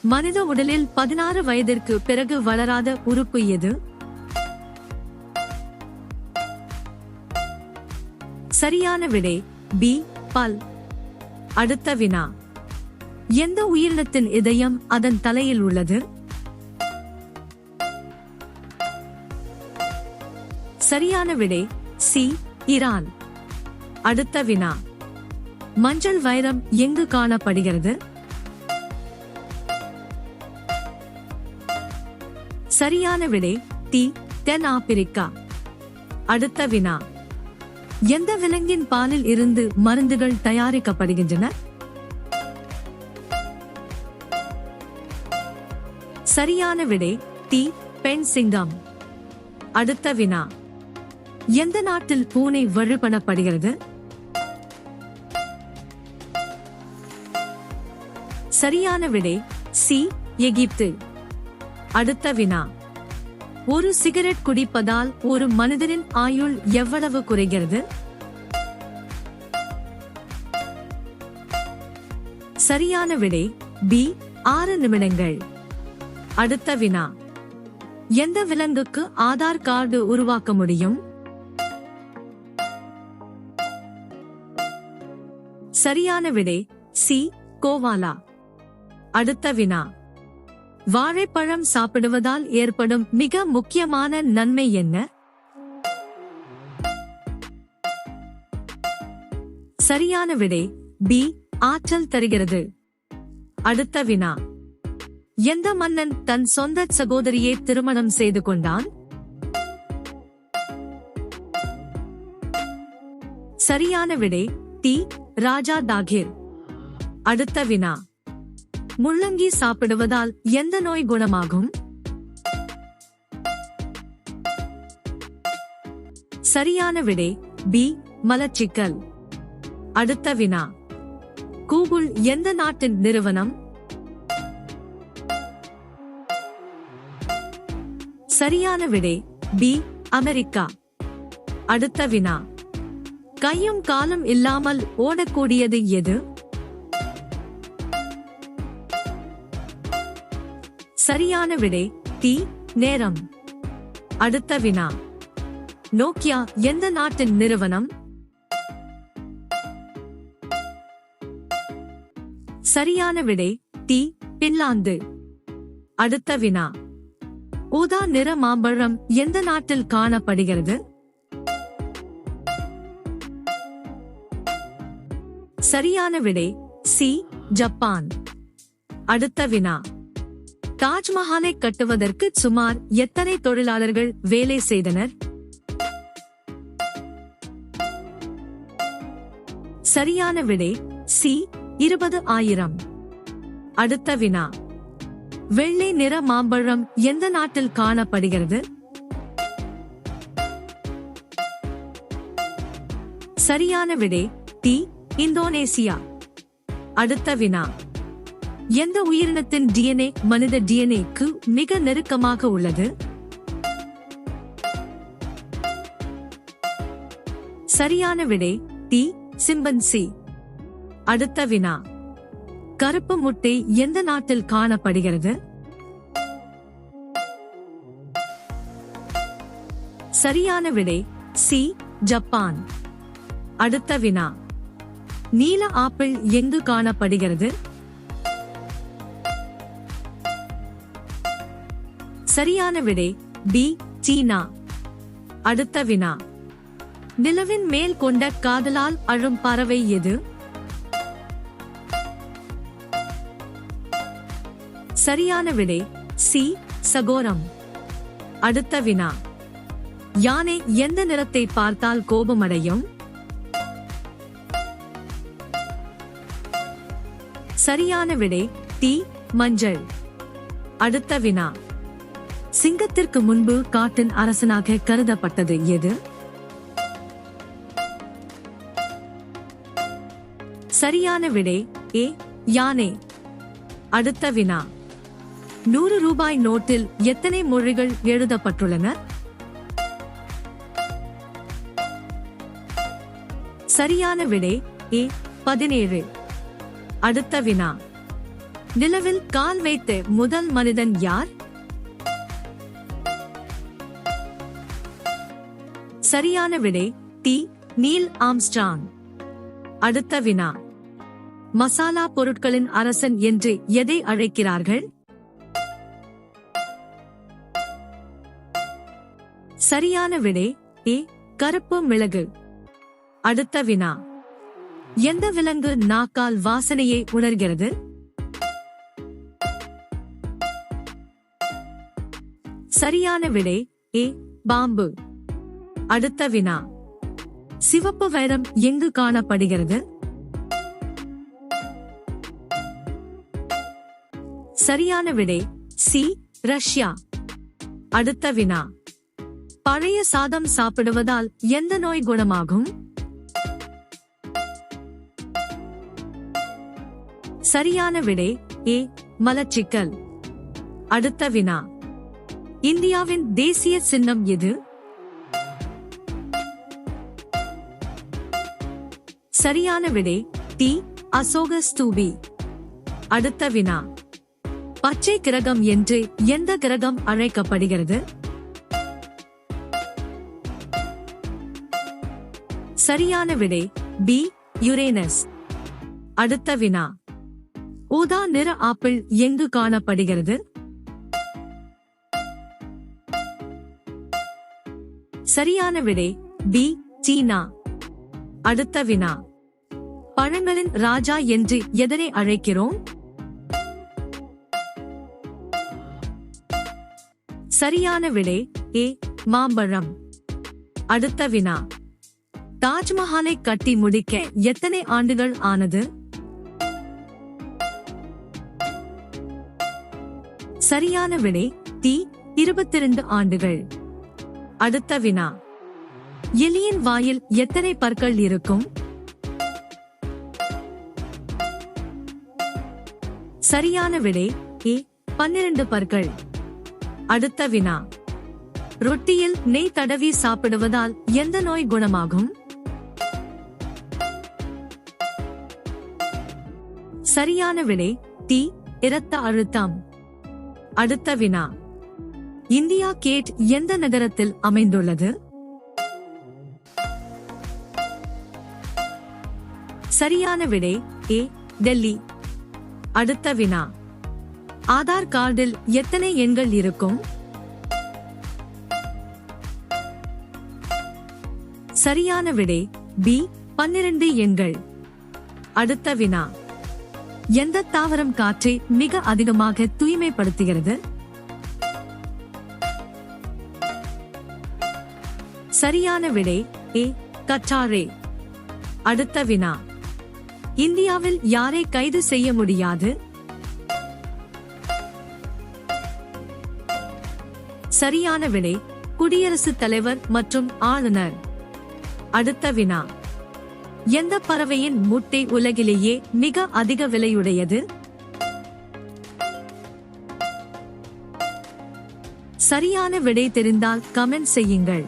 மனித உடலில் 16 வயதிற்கு பிறகு வளராத உறுப்பு எது? சரியான விடை பி. பல். அடுத்த வினா. எந்த உயிரினத்தின் இதயம் அதன் தலையில் உள்ளது? சரியான விடை சி. இரான். அடுத்த வினா. மஞ்சள் வைரம் எங்கு காணப்படுகிறது? சரியான விடை டி. தென் ஆப்பிரிக்கா. அடுத்த வினா. எந்த விலங்கின் பாலில் இருந்து மருந்துகள் தயாரிக்கப்படுகின்றன? சரியான விடை டி. பெண் சிங்கம். அடுத்த வினா. எந்த நாட்டில் பூனை வழிபடப்படுகிறது? சரியான விடை சி. எகிப்து. அடுத்த வினா. ஒரு சிகரெட் குடிப்பதால் ஒரு மனிதனின் ஆயுள் எவ்வளவு குறைகிறது? சரியான விடை பி. 6 நிமிடங்கள். அடுத்த வினா. எந்த விலங்குக்கு ஆதார் கார்டு உருவாக்க முடியும்? சரியான விடை சி. கோவாலா. அடுத்த வினா. வாழைப்பழம் சாப்பிடுவதால் ஏற்படும் மிக முக்கியமான நன்மை என்ன? சரியான விடை பி. ஆற்றல் தருகிறது. அடுத்த வினா. எந்த மன்னன் தன் சொந்த சகோதரியை திருமணம் செய்து கொண்டான்? சரியான விடை டி. ராஜா தாகிர். அடுத்த வினா. முள்ளங்கி சாப்பிடுவதால் எந்த நோய் குணமாகும்? சரியான விடை பி. மலச்சிக்கல். அடுத்த வினா. கூகுள் எந்த நாட்டின் நிறுவனம்? சரியான விடை பி. அமெரிக்கா. அடுத்த வினா. கையும் காலும் இல்லாமல் ஓடக்கூடியது எது? சரியான விடை டி. நேரம். அடுத்த வினா. நோக்கியா எந்த நாட்டின் நிறுவனம்? சரியான விடை டி. பின்லாந்து. அடுத்த வினா. ஊதா நிற மாம்பழம் எந்த நாட்டில் காணப்படுகிறது? சரியான விடை சி. ஜப்பான். அடுத்த வினா. தாஜ்மஹாலை கட்டுவதற்கு சுமார் எத்தனை தொழிலாளர்கள் வேலை செய்தனர்? சரியான விடை சி. 20,000. அடுத்த வினா. வெள்ளை நிற மாம்பழம் எந்த நாட்டில் காணப்படுகிறது? சரியான விடை டி. இந்தோனேசியா. அடுத்த வினா. எந்த உயிரினத்தின் டிஎன்ஏ மனித டிஎன்ஏக்கு மிக நெருக்கமாக உள்ளது? சரியான விடை டி. சிம்பன்சி. அடுத்த வினா. கருப்பு முட்டை எந்த நாட்டில் காணப்படுகிறது? சரியான விடை சி. ஜப்பான். அடுத்த வினா. நீல ஆப்பிள் எங்கு காணப்படுகிறது? சரியான விடை பி. சீனா. அடுத்த வினா. நிலவின் மேல் கொண்ட காதலால் அழும் பறவை எது? சரியான விடை சி. சகோரம். அடுத்த வினா. யானை எந்த நிறத்தை பார்த்தால் கோபமடையும்? சரியான விடை டி. மஞ்சள். அடுத்த வினா. சிங்கத்திற்கு முன்பு காட்டின் அரசனாக கருதப்பட்டது எது? சரியான விடை ஏ. யானை. அடுத்த வினா. 100 ரூபாய் நோட்டில் எத்தனை மொழிகள் எழுதப்பட்டுள்ளன? சரியான விடை ஏ. 17. அடுத்த வினா. நிலவில் கால் வைத்த முதல் மனிதன் யார்? சரியான விடை டி. Neil Armstrong. அடுத்த வினா. மசாலா பொருட்களின் அரசன் என்று எதை அழைக்கிறார்கள்? சரியான விடை ஏ. கருப்பு மிளகு. அடுத்த வினா. எந்த விலங்கு நாக்கால் வாசனையை உணர்கிறது? சரியான விடை ஏ. பாம்பு. அடுத்த வினா. சிவப்பு வைரம் எங்கு காணப்படுகிறது? சரியான விடை சி. ரஷ்யா. அடுத்த வினா. பழைய சாதம் சாப்பிடுவதால் எந்த நோய் குணமாகும்? சரியான விடை ஏ. மலச்சிக்கல். அடுத்த வினா. இந்தியாவின் தேசிய சின்னம் எது? சரியான விடை டி. அசோக ஸ்தூபி. அடுத்த வினா. பச்சை கிரகம் என்று எந்த கிரகம் அழைக்கப்படுகிறது? சரியான விடை பி. யுரேனஸ். அடுத்த வினா. ஊதா நிற ஆப்பிள் எங்கு காணப்படுகிறது? சரியான விடை பி. சீனா. அடுத்த வினா. பழங்களின் ராஜா என்று எதனை அழைக்கிறோம்? சரியான விடை ஏ. மாம்பழம். அடுத்த வினா. தாஜ்மஹாலை கட்டி முடிக்க எத்தனை ஆண்டுகள் ஆனது? சரியான விடை டி. 22 ஆண்டுகள். அடுத்த வினா. எலியின் வாயில் எத்தனை பற்கள் இருக்கும்? சரியான விடை ஏ. 12 பற்கள். அடுத்த வினா. ரொட்டியில் நெய் தடவி சாப்பிடுவதால் எந்த நோய் குணமாகும்? சரியான விடை டி. இரத்த அழுத்தம். அடுத்த வினா. இந்தியா கேட் எந்த நகரத்தில் அமைந்துள்ளது? சரியான விடை ஏ. டெல்லி. அடுத்த வினா. ஆதார் கார்டில் எத்தனை எண்கள் இருக்கும்? சரியான விடை பி. 12 எண்கள். அடுத்த வினா. எந்த தாவரம் காற்றை மிக அதிகமாக தூய்மைப்படுத்துகிறது? சரியான விடை ஏ. கற்றாழை. அடுத்த வினா. இந்தியாவில் யாரை கைது செய்ய முடியாது? சரியான விடை குடியரசுத் தலைவர் மற்றும் ஆளுநர். அடுத்த வினா. எந்த பறவையின் முட்டை உலகிலேயே மிக அதிக விலையுடையது? சரியான விடை தெரிந்தால் கமெண்ட் செய்யுங்கள்.